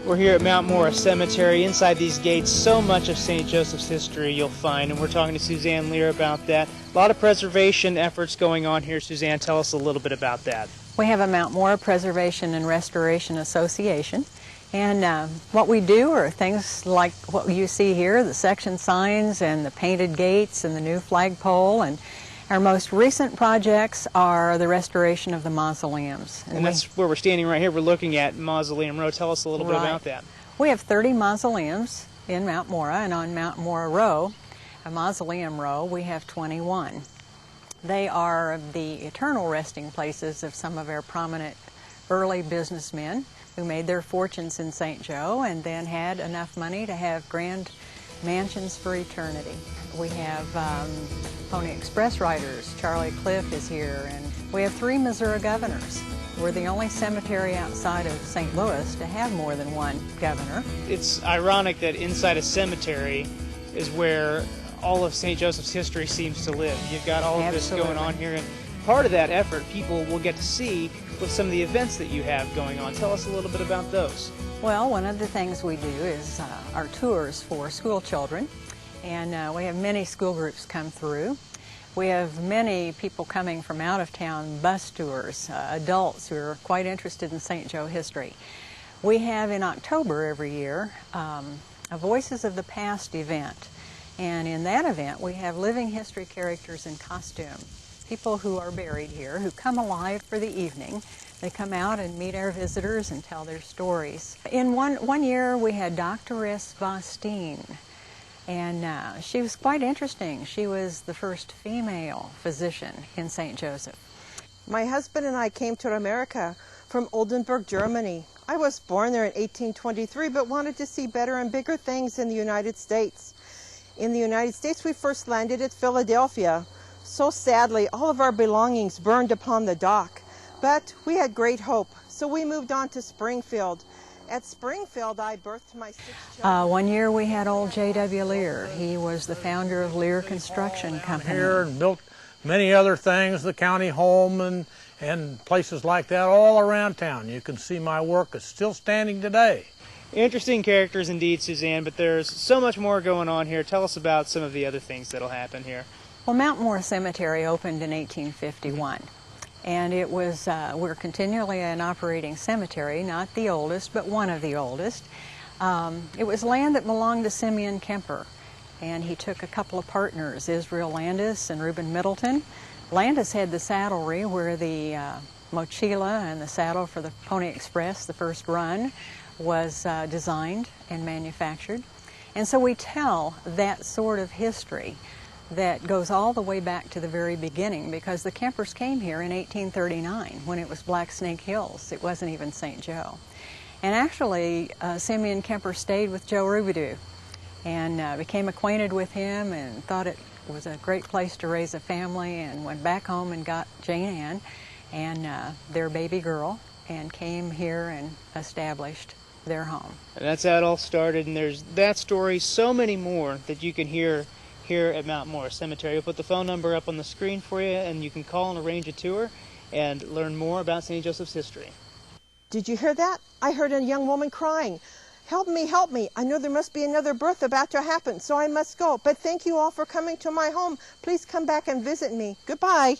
We're here at Mount Mora Cemetery. Inside these gates, so much of St. Joseph's history you'll find, and we're talking to Suzanne Lear about that. A lot of preservation efforts going on here. Suzanne, tell us a little bit about that. We have a Mount Mora Preservation and Restoration Association, and what we do are things like what you see here, the section signs and the painted gates and the new flagpole, and our most recent projects are the restoration of the mausoleums. And that's where we're standing right here. We're looking at Mausoleum Row. Tell us a little bit about that. We have 30 mausoleums in Mount Mora, and on Mount Mora Row, a mausoleum row, we have 21. They are the eternal resting places of some of our prominent early businessmen who made their fortunes in St. Joe and then had enough money to have grand mansions for eternity. We have Pony Express riders. Charlie Cliff is here, and we have 3 Missouri governors. We're the only cemetery outside of St. Louis to have more than one governor. It's ironic that inside a cemetery is where all of St. Joseph's history seems to live. You've got all of this going on here, and part of that effort people will get to see with some of the events that you have going on. Tell us a little bit about those. Well, one of the things we do is our tours for school children, and we have many school groups come through. We have many people coming from out of town, bus tours, adults who are quite interested in St. Joe history. We have in October every year a Voices of the Past event, and in that event we have living history characters in costume, people who are buried here who come alive for the evening. They come out and meet our visitors and tell their stories. In one year we had Dr. Vosteen, and she was quite interesting. She was the first female physician in St. Joseph. My husband and I came to America from Oldenburg, Germany. I was born there in 1823, but wanted to see better and bigger things in the United States. In the United States, we first landed at Philadelphia. So sadly, all of our belongings burned upon the dock. But we had great hope, so we moved on to Springfield. At Springfield, I birthed my 6 children. One year we had old J.W. Lear. He was the founder of Lear Construction Company. Here and built many other things, the county home and places like that all around town. You can see my work is still standing today. Interesting characters indeed, Suzanne, but there's so much more going on here. Tell us about some of the other things that'll happen here. Well, Mount Mora Cemetery opened in 1851. And it was, we're continually an operating cemetery, not the oldest, but one of the oldest. It was land that belonged to Simeon Kemper, and he took a couple of partners, Israel Landis and Reuben Middleton. Landis had the saddlery where the mochila and the saddle for the Pony Express, the first run, was designed and manufactured. And so we tell that sort of history that goes all the way back to the very beginning, because the Kempers came here in 1839 when it was Black Snake Hills. It wasn't even St. Joe. And actually, Simeon Kemper stayed with Joe Rubidoux and became acquainted with him and thought it was a great place to raise a family, and went back home and got Jane Ann and their baby girl and came here and established their home. And that's how it all started, and there's that story, so many more that you can hear here at Mount Mora Cemetery. We'll put the phone number up on the screen for you, and you can call and arrange a tour and learn more about St. Joseph's history. Did you hear that? I heard a young woman crying. Help me, help me. I know there must be another birth about to happen, so I must go. But thank you all for coming to my home. Please come back and visit me. Goodbye.